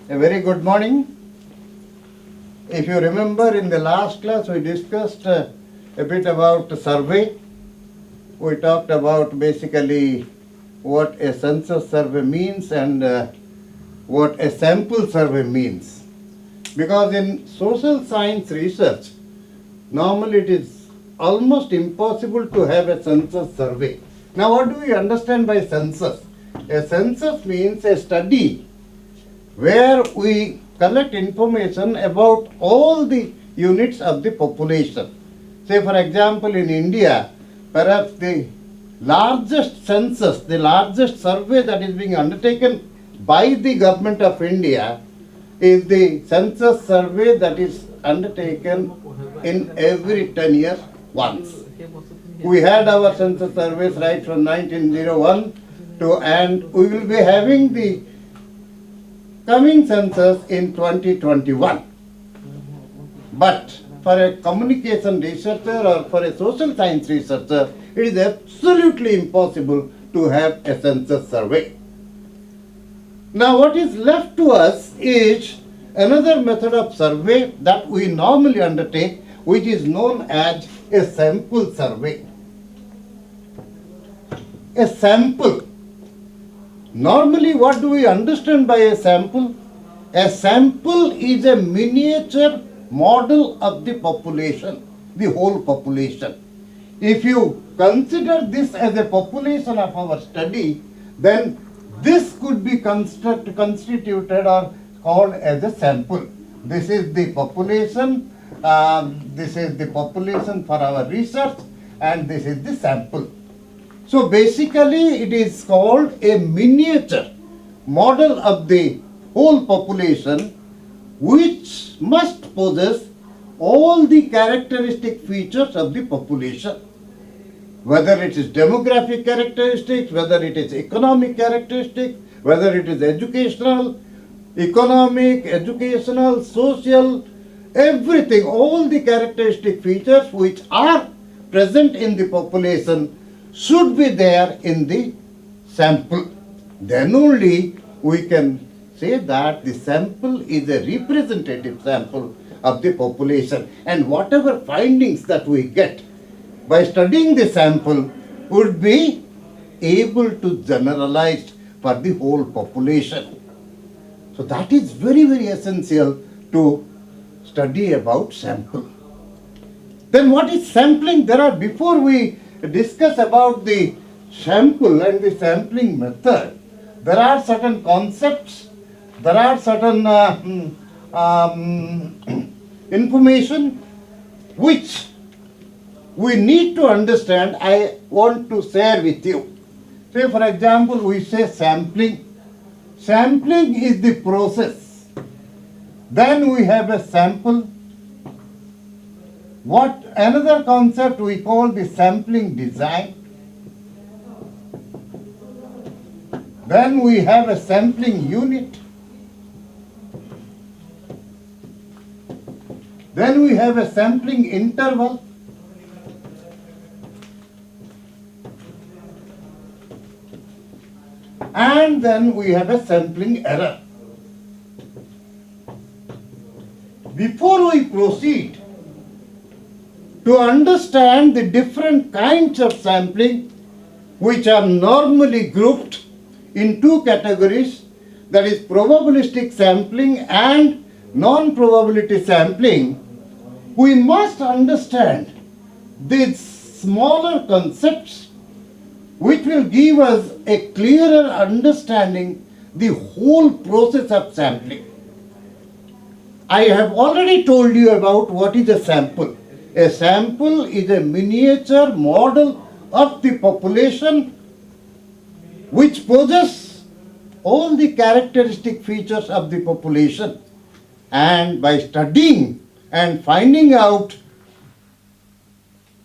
A very good morning. If you remember, in the last class we discussed a bit about the survey. We talked about basically what a census survey means and what a sample survey means. Because in social science research, normally it is almost impossible to have a census survey. Now, what do we understand by census? A census means a study where we collect information about all the units of the population. Say, for example, in India, perhaps the largest census, the largest survey that is being undertaken by the government of India is the census survey that is undertaken in every 10 years once. We had our census surveys right from 1901 to, and we will be having the coming census in 2021. But for a communication researcher or for a social science researcher, it is absolutely impossible to have a census survey. Now, what is left to us is another method of survey that we normally undertake, which is known as a sample survey. A sample. Normally, what do we understand by a sample? A sample is a miniature model of the population, the whole population. If you consider this as a population of our study, then this could be constituted or called as a sample. This is the population, this is the population for our research, and this is the sample. So basically it is called a miniature model of the whole population, which must possess all the characteristic features of the population. Whether it is demographic characteristics, whether it is economic characteristics, whether it is educational, economic, educational, social, everything, all the characteristic features which are present in the population should be there in the sample. Then only we can say that the sample is a representative sample of the population, and whatever findings that we get by studying the sample would be able to generalize for the whole population. So that is very, very essential to study about sample. Then what is sampling? Before we discuss about the sample and the sampling method, there are certain concepts, there are certain information which we need to understand. I want to share with you. Say, for example, we say sampling. Sampling is the process. Then we have a sample. What another concept we call the sampling design. Then we have a sampling unit. Then we have a sampling interval. And then we have a sampling error. Before we proceed to understand the different kinds of sampling, which are normally grouped in two categories, that is probabilistic sampling and non-probability sampling, we must understand these smaller concepts which will give us a clearer understanding the whole process of sampling. I have already told you about what is a sample. A sample is a miniature model of the population which possesses all the characteristic features of the population. And by studying and finding out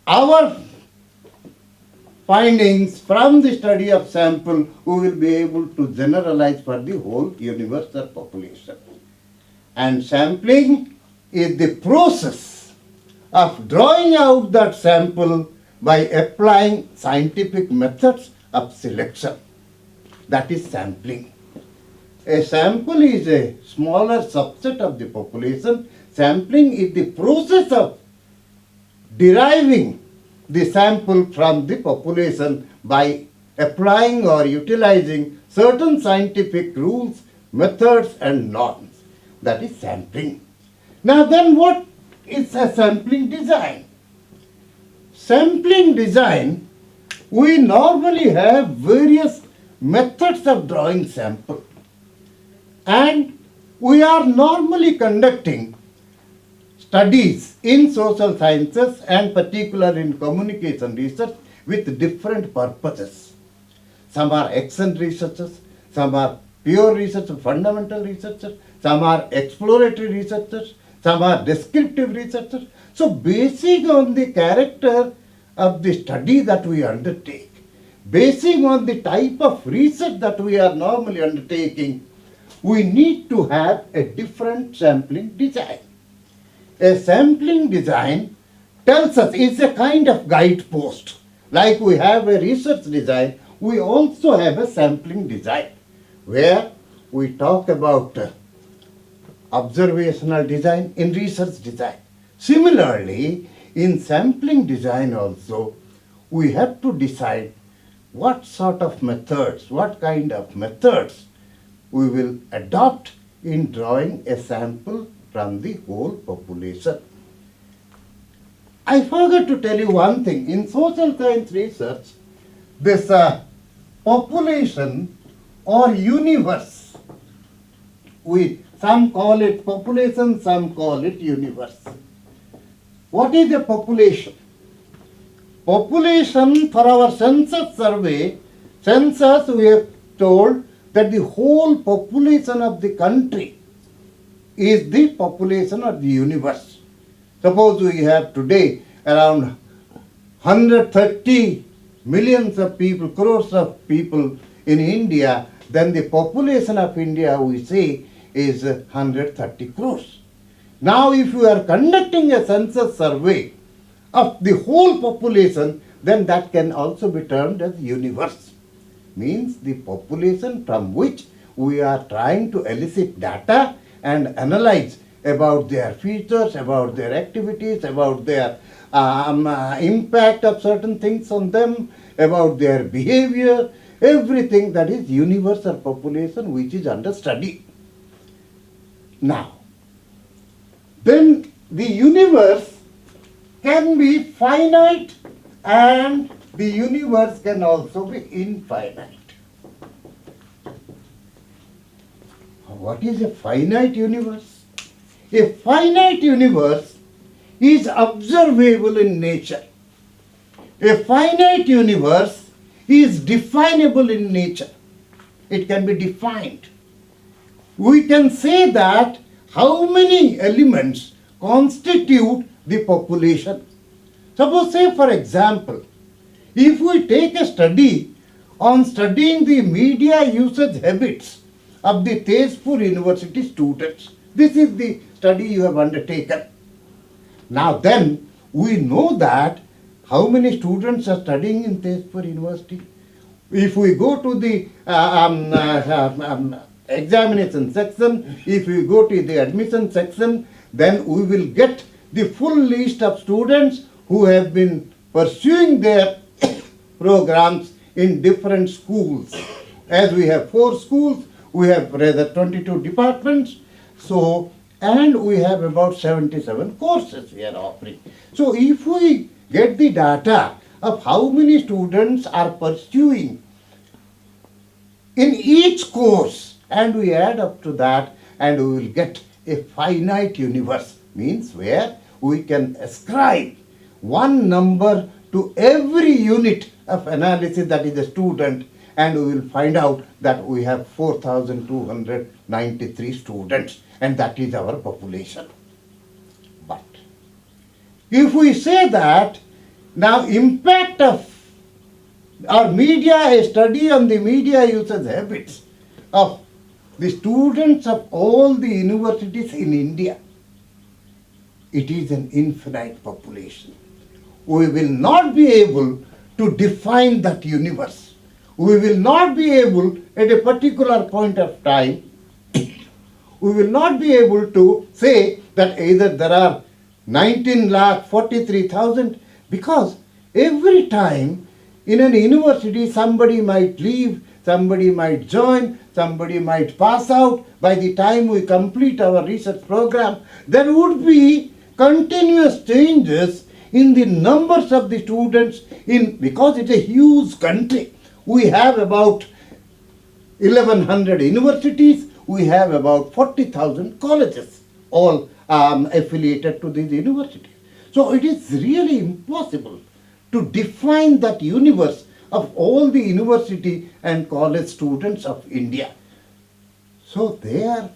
our findings from the study of sample, we will be able to generalize for the whole universal population. And sampling is the process of drawing out that sample by applying scientific methods of selection. That is sampling. A sample is a smaller subset of the population. Sampling is the process of deriving the sample from the population by applying or utilizing certain scientific rules, methods and norms. That is sampling. Now then, what is a sampling design? Sampling design, we normally have various methods of drawing sample, and we are normally conducting studies in social sciences and particularly in communication research with different purposes. Some are action researchers, some are pure researchers, fundamental researchers, some are exploratory researchers, some are descriptive researchers. So basing on the character of the study that we undertake, basing on the type of research that we are normally undertaking, we need to have a different sampling design. A sampling design tells us, it's a kind of guidepost. Like we have a research design, we also have a sampling design, where we talk about observational design in research design. Similarly, in sampling design also, we have to decide what sort of methods, what kind of methods we will adopt in drawing a sample from the whole population. I forgot to tell you one thing. In social science research, this population or universe, some call it population, some call it universe. What is a population? Population, for our census survey, census we have told that the whole population of the country is the population of the universe. Suppose we have today around 130 millions of people, crores of people in India, then the population of India we say is 130 crores. Now if you are conducting a census survey of the whole population, then that can also be termed as universe. Means the population from which we are trying to elicit data and analyze about their features, about their activities, about their impact of certain things on them, about their behavior, everything that is universe or population which is under study. Now, then the universe can be finite and the universe can also be infinite. What is a finite universe? A finite universe is observable in nature. A finite universe is definable in nature. It can be defined. We can say that how many elements constitute the population. Suppose, say for example, if we take a study on studying the media usage habits of the Tezpur University students, this is the study you have undertaken. Now then, we know that how many students are studying in Tezpur University. If we go to the examination section, if we go to the admission section, then we will get the full list of students who have been pursuing their programs in different schools. As we have 4 schools, we have rather 22 departments, so, and we have about 77 courses we are offering. So if we get the data of how many students are pursuing in each course, and we add up to that, and we will get a finite universe, means where we can ascribe one number to every unit of analysis that is a student, and we will find out that we have 4,293 students, and that is our population. But if we say that now impact of our media, a study on the media usage habits of the students of all the universities in India, it is an infinite population. We will not be able to define that universe. We will not be able at a particular point of time we will not be able to say that either there are 19,43,000, because every time in an university somebody might leave, somebody might join, somebody might pass out. By the time we complete our research program, there would be continuous changes in the numbers of the students because it's a huge country. We have about 1100 universities, we have about 40,000 colleges, all affiliated to these universities. So it is really impossible to define that universe of all the university and college students of India. So they are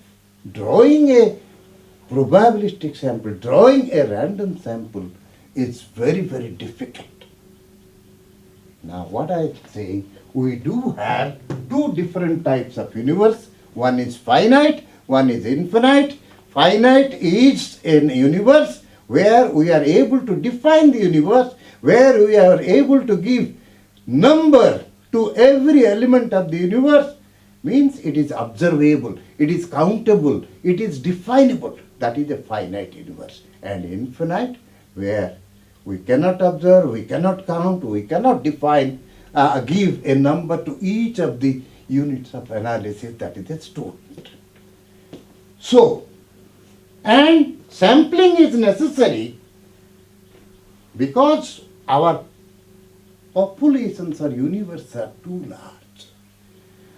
drawing a probabilistic sample, drawing a random sample is very, very difficult. Now what I am saying, we do have two different types of universe. One is finite, one is infinite. Finite is an universe where we are able to define the universe, where we are able to give number to every element of the universe, means it is observable, it is countable, it is definable. That is a finite universe. And infinite, where we cannot observe, we cannot count, we cannot define, give a number to each of the units of analysis, that is a student. So, and sampling is necessary because our populations or universe are too large.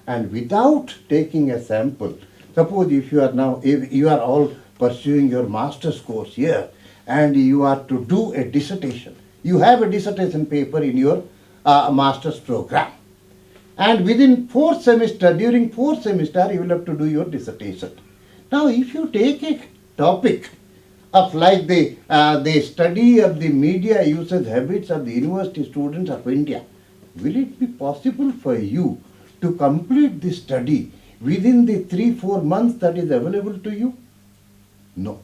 And without taking a sample, suppose if you are all pursuing your master's course here and you are to do a dissertation, you have a dissertation paper in your master's program. And within during fourth semester, you will have to do your dissertation. Now, if you take a topic of like the study of the media usage habits of the university students of India, will it be possible for you to complete this study within the 3-4 months that is available to you? No.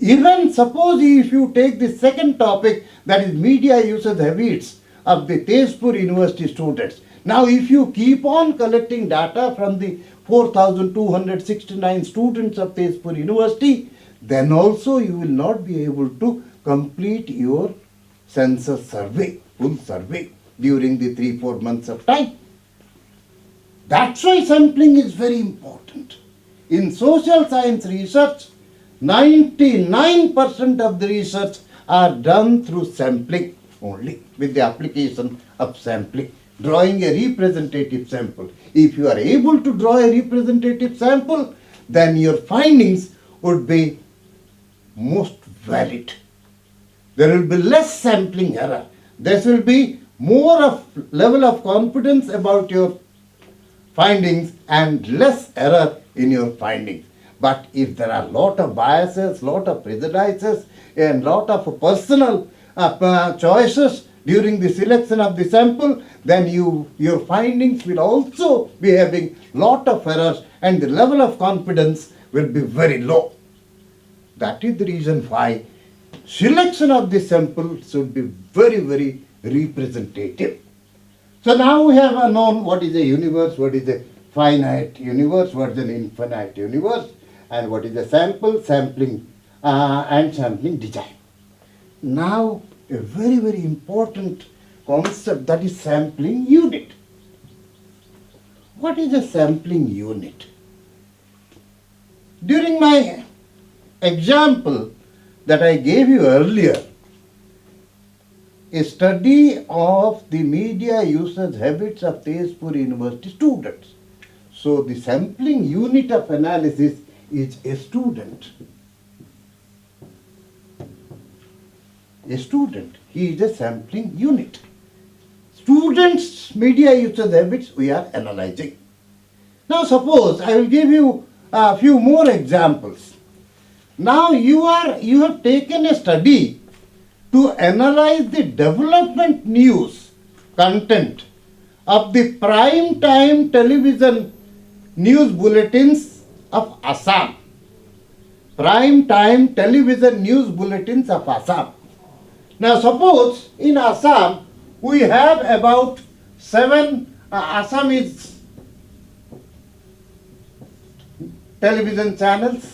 Even suppose if you take the second topic, that is media usage habits of the Tezpur University students. Now if you keep on collecting data from the 4,269 students of Tezpur University, then also you will not be able to complete your census survey, full survey, during the 3-4 months of time. That's why sampling is very important. In social science research, 99% of the research are done through sampling only, with the application of sampling, drawing a representative sample. If you are able to draw a representative sample, then your findings would be most valid. There will be less sampling error. There will be more of level of confidence about your findings and less error in your findings. But if there are lot of biases, lot of prejudices, and lot of personal choices during the selection of the sample, then your findings will also be having lot of errors and the level of confidence will be very low. That is the reason why selection of the sample should be very, very representative. So now we have known what is a universe, what is a finite universe, what is an infinite universe, and what is a sample, sampling and sampling design. Now a very, very important concept, that is sampling unit. What is a sampling unit? During my example that I gave you earlier, a study of the media usage habits of Tezpur University students. So the sampling unit of analysis is a student. A student, he is a sampling unit. Students' media usage habits we are analyzing. Now suppose I will give you a few more examples. Now you have taken a study to analyze the development news content of the prime time television news bulletins of Assam. Prime time television news bulletins of Assam. Now suppose in Assam we have about 7, Assam is television channels.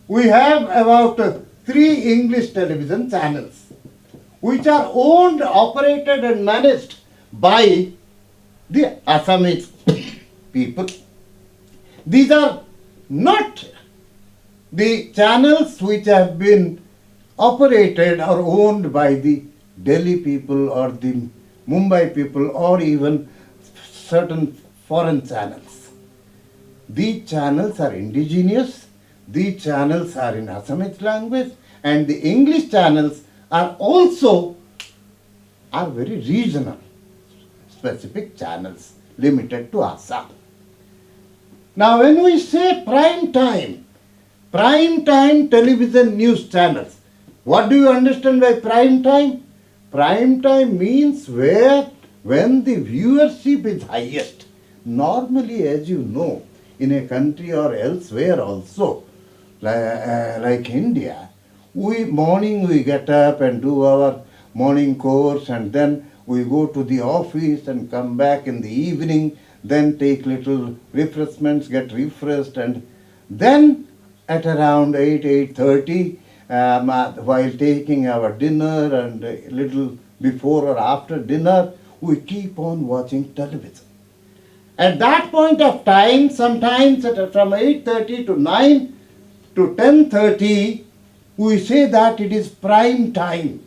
We have about 3 English television channels, which are owned, operated, and managed by the Assamese people. These are not the channels which have been operated or owned by the Delhi people or the Mumbai people or even certain foreign channels. These channels are indigenous, these channels are in Assamese language, and the English channels are also very regional, specific channels limited to Assam. Now when we say prime time television news channels, what do you understand by prime time? Prime time means when the viewership is highest. Normally, as you know, in a country or elsewhere also, like India, morning we get up and do our morning course, and then we go to the office and come back in the evening, then take little refreshments, get refreshed, and then at around 8:30, while taking our dinner and a little before or after dinner, we keep on watching television. At that point of time, sometimes from 8:30 to 9 to 10:30, we say that it is prime time.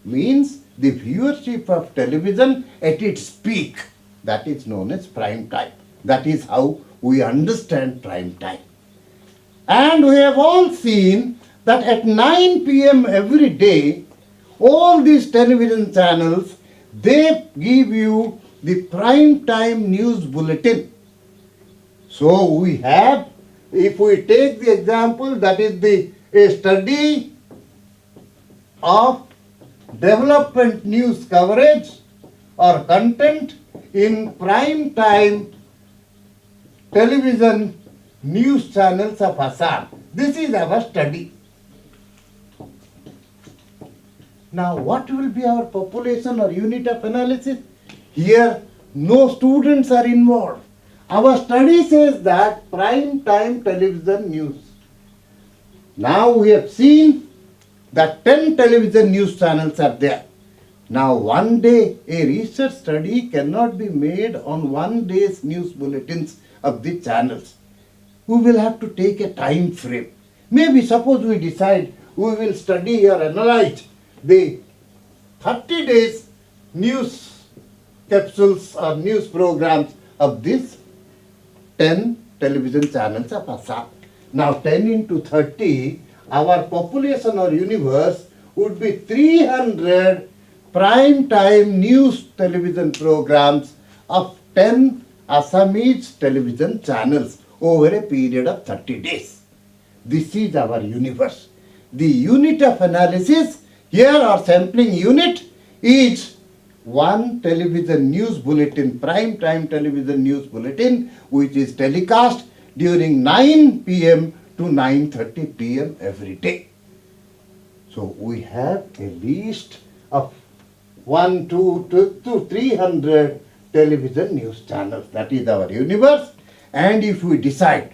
Means the viewership of television at its peak. That is known as prime time. That is how we understand prime time. And we have all seen that at 9 p.m. every day, all these television channels, they give you the prime time news bulletin. So we have, if we take the example, that is a study of development news coverage or content in prime time television news channels of Assam. This is our study. Now what will be our population or unit of analysis? Here no students are involved. Our study says that prime time television news. Now we have seen that 10 television news channels are there. Now one day a research study cannot be made on one day's news bulletins of the channels. We will have to take a time frame. Maybe suppose we decide we will study or analyze the 30 days news capsules or news programs of these 10 television channels of Assam. Now 10 into 30, our population or universe would be 300 prime time news television programs of 10 Assamese television channels over a period of 30 days. This is our universe. The unit of analysis here, or sampling unit, is one television news bulletin, prime time television news bulletin, which is telecast during 9 p.m. to 9:30 p.m. every day. So we have a list of 300 television news channels. That is our universe. And if we decide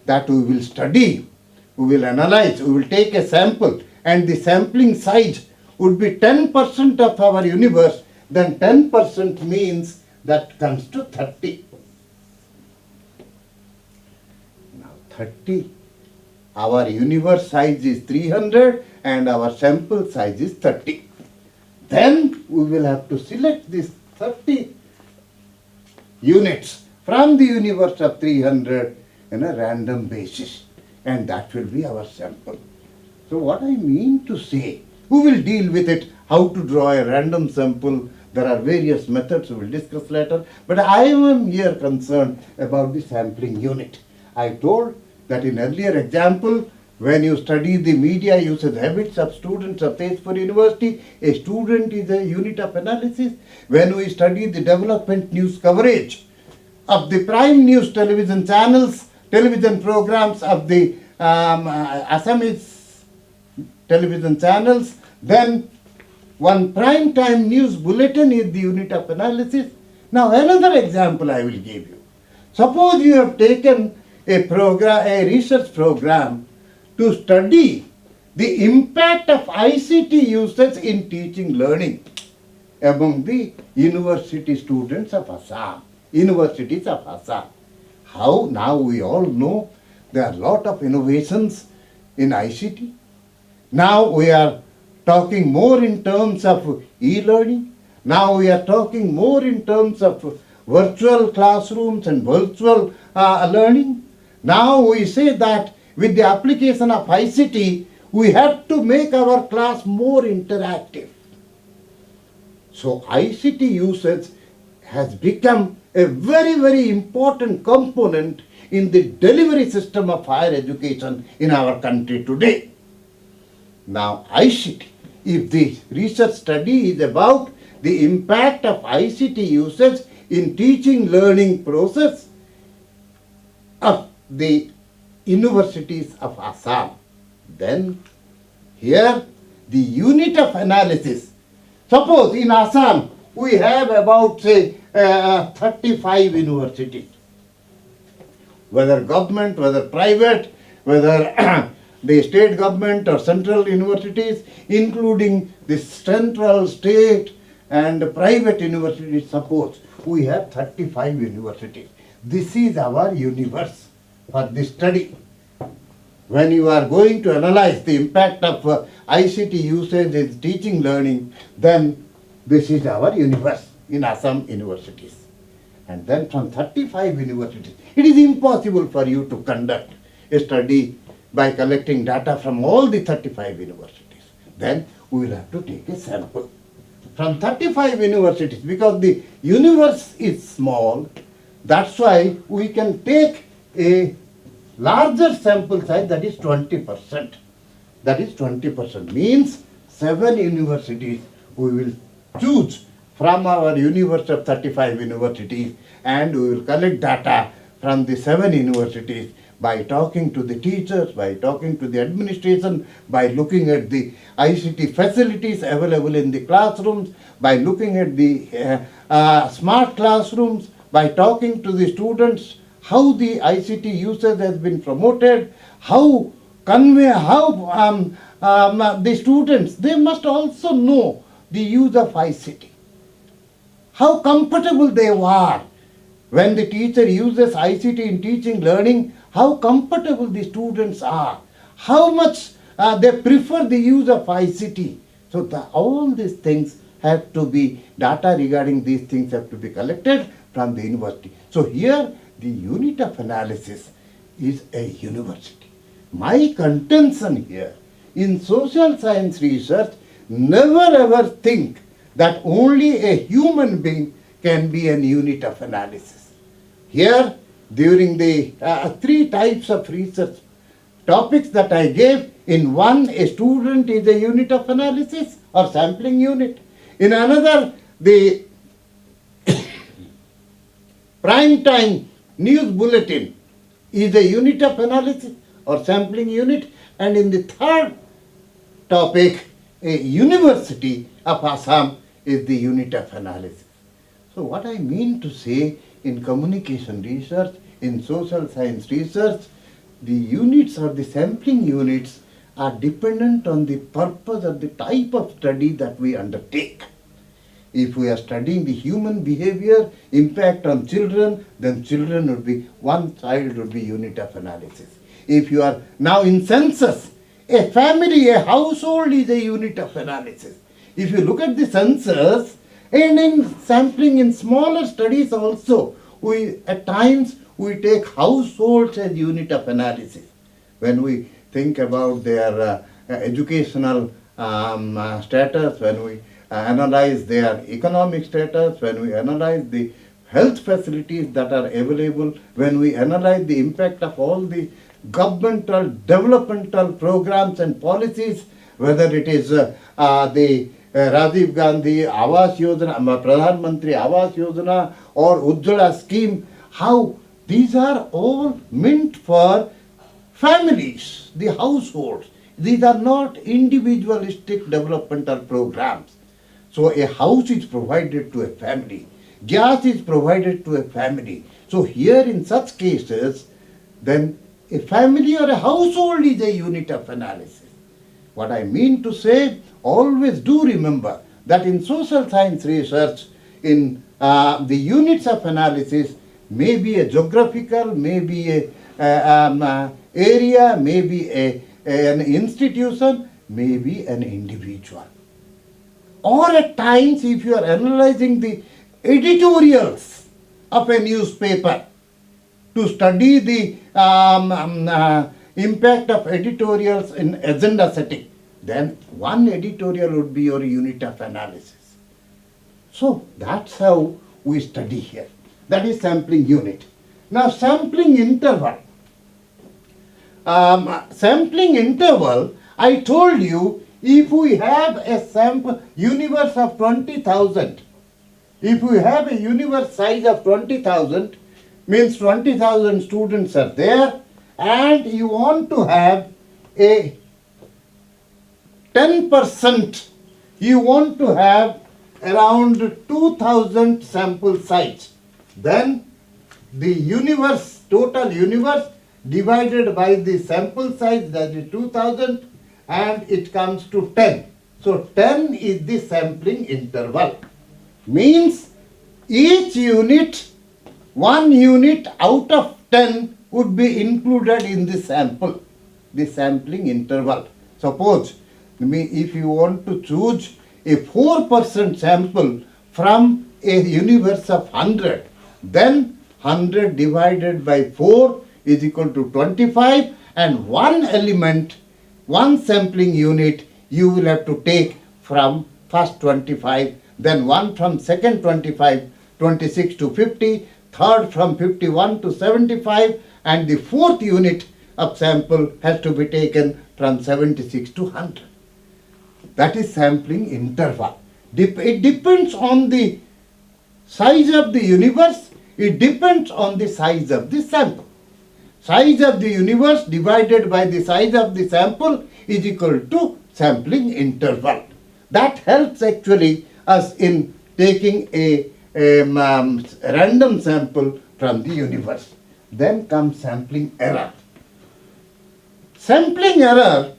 that we will study, we will analyze, we will take a sample, and the sampling size would be 10% of our universe, then 10% means that comes to 30. Now 30, our universe size is 300 and our sample size is 30. Then we will have to select these 30 units from the universe of 300 in a random basis, and that will be our sample. So what I mean to say, who will deal with it, how to draw a random sample? There are various methods we will discuss later, but I am here concerned about the sampling unit. I told that in earlier example, when you study the media usage habits of students of Tezpur University, a student is a unit of analysis. When we study the development news coverage of the prime news television channels, television programs of the Assamese television channels, then one prime time news bulletin is the unit of analysis. Now another example I will give you. Suppose you have taken a research program to study the impact of ICT usage in teaching learning among the university students of Assam, universities of Assam. How now we all know there are a lot of innovations in ICT. Now we are talking more in terms of e-learning. Now we are talking more in terms of virtual classrooms and virtual learning. Now we say that with the application of ICT, we have to make our class more interactive. So ICT usage has become a very, very important component in the delivery system of higher education in our country today. Now ICT, if the research study is about the impact of ICT usage in teaching learning process of the universities of Assam, then here the unit of analysis, suppose in Assam we have about say 35 universities, whether government, whether private, whether the state government or central universities, including the central, state and private universities. Suppose we have 35 universities. This is our universe for this study. When you are going to analyze the impact of ICT usage in teaching learning, then this is our universe in Assam universities. And then from 35 universities, it is impossible for you to conduct a study by collecting data from all the 35 universities. Then we will have to take a sample from 35 universities, because the universe is small. That's why we can take a larger sample size, that is 20%. That is 20%, means 7 universities we will choose from our universe of 35 universities, and we will collect data from the 7 universities by talking to the teachers, by talking to the administration, by looking at the ICT facilities available in the classrooms, by looking at the smart classrooms, by talking to the students, how the ICT usage has been promoted, how the students, they must also know the use of ICT, how comfortable they are when the teacher uses ICT in teaching learning, how comfortable the students are, how much they prefer the use of ICT. So all these things have to be, data regarding these things have to be collected from the university. So here the unit of analysis is a university. My contention here, in social science research, never ever think that only a human being can be an unit of analysis. Here, during the 3 types of research topics that I gave, in one, a student is a unit of analysis or sampling unit. In another, the prime time news bulletin is a unit of analysis or sampling unit. And in the third topic, a university of Assam is the unit of analysis. So what I mean to say, in communication research, in social science research, the units or the sampling units are dependent on the purpose or the type of study that we undertake. If we are studying the human behavior impact on children, then children would be, one child would be unit of analysis. If you are now in census, a family, a household is a unit of analysis. If you look at the census, and in sampling in smaller studies also, at times we take households as unit of analysis. When we think about their educational status, when we analyze their economic status, when we analyze the health facilities that are available, when we analyze the impact of all the governmental developmental programs and policies, whether it is the Rajiv Gandhi Awas Yojana, Pradhan Mantri Awas Yojana or Ujjwala scheme, how these are all meant for families, the households. These are not individualistic developmental programs. So a house is provided to a family, gas is provided to a family. So here in such cases, then a family or a household is a unit of analysis. What I mean to say, always do remember that in social science research, in the units of analysis may be a geographical, may be a area, may be an institution, may be an individual. Or at times, if you are analyzing the editorials of a newspaper, to study the impact of editorials in agenda setting, then one editorial would be your unit of analysis. So that's how we study here. That is sampling unit. Now sampling interval. Sampling interval, I told you, if we have a sample universe of 20,000, if we have a universe size of 20,000, means 20,000 students are there, and you want to have a 10%, you want to have around 2,000 sample size. Then the universe, total universe divided by the sample size, that is 2,000, and it comes to 10. So 10 is the sampling interval. Means each unit, one unit out of 10 would be included in the sample, the sampling interval. Suppose, if you want to choose a 4% sample from a universe of 100, then 100 divided by 4 is equal to 25, and one element, one sampling unit, you will have to take from first 25, then one from second 25, 26 to 50, third from 51 to 75, and the fourth unit of sample has to be taken from 76 to 100. That is sampling interval. It depends on the size of the universe, it depends on the size of the sample. Size of the universe divided by the size of the sample is equal to sampling interval. That helps actually us in taking a random sample from the universe. Then comes sampling error. Sampling error,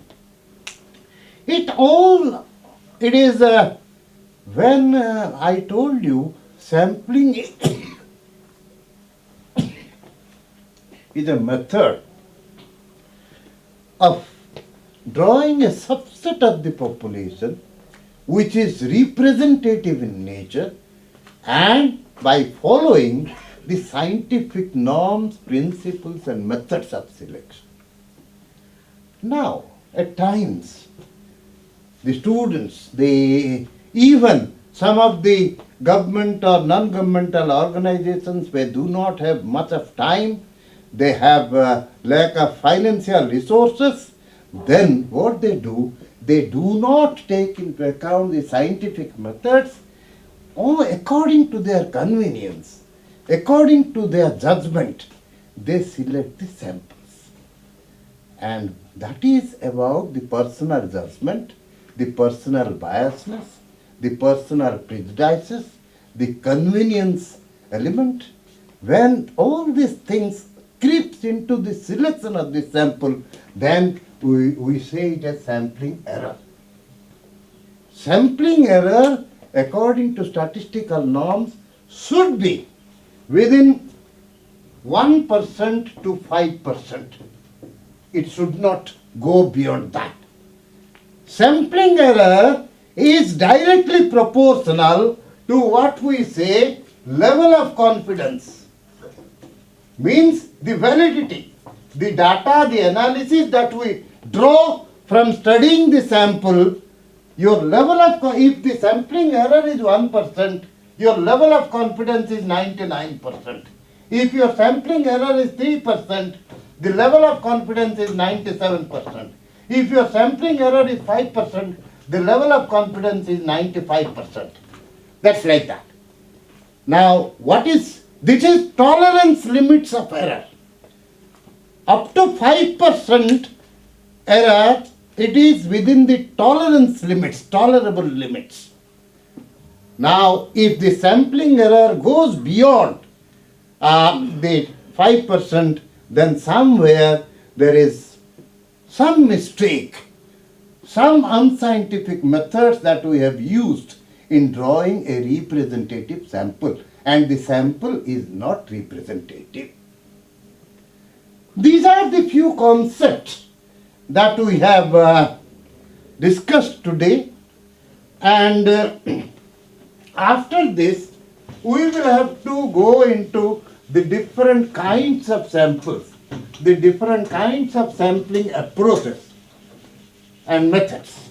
it is when I told you sampling is a method of drawing a subset of the population which is representative in nature, and by following the scientific norms, principles and methods of selection. Now, at times, the students, even some of the government or non-governmental organizations, they do not have much of time, they have lack of financial resources, then what they do not take into account the scientific methods, or according to their convenience, according to their judgment, they select the samples. And that is about the personal judgment, the personal biasness, the personal prejudices, the convenience element. When all these things creeps into the selection of the sample, then we say it as sampling error. Sampling error, according to statistical norms, should be within 1% to 5%. It should not go beyond that. Sampling error is directly proportional to what we say level of confidence. Means the validity, the data, the analysis that we draw from studying the sample, your level of, if the sampling error is 1%, your level of confidence is 99%. If your sampling error is 3%, the level of confidence is 97%. If your sampling error is 5%, the level of confidence is 95%. That's like that. Now, this is tolerance limits of error. Up to 5% error, it is within the tolerance limits, tolerable limits. Now, if the sampling error goes beyond the 5%, then somewhere there is some mistake, some unscientific methods that we have used in drawing a representative sample, and the sample is not representative. These are the few concepts that we have discussed today, and after this we will have to go into the different kinds of samples, the different kinds of sampling approaches and methods.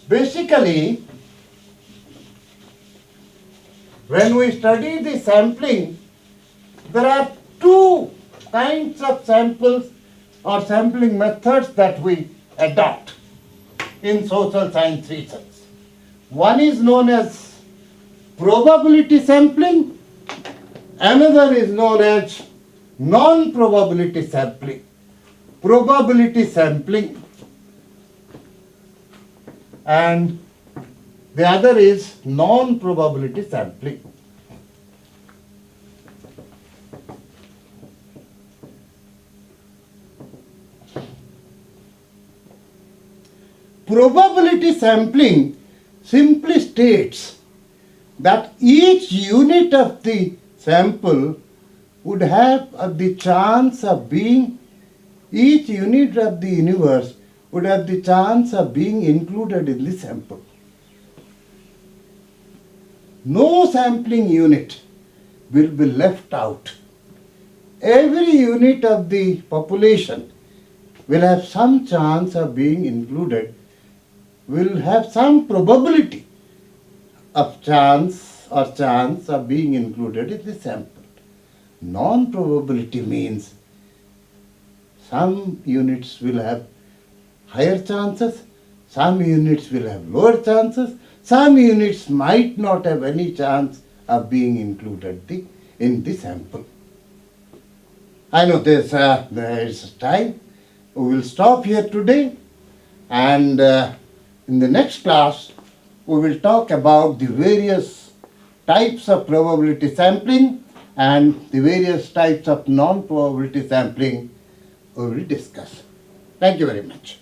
Basically, when we study the sampling, there are two kinds of samples or sampling methods that we adopt in social science research. One is known as probability sampling, another is known as non-probability sampling. Probability sampling and the other is non-probability sampling. Probability sampling simply states that each unit of the sample would have the chance of being, each unit of the universe would have the chance of being included in the sample. No sampling unit will be left out. Every unit of the population will have some chance of being included, will have some probability of chance of being included in the sample. Non-probability means some units will have higher chances, some units will have lower chances, some units might not have any chance of being included in the sample. I know there is time. We will stop here today, and in the next class we will talk about the various types of probability sampling and the various types of non-probability sampling we will discuss. Thank you very much.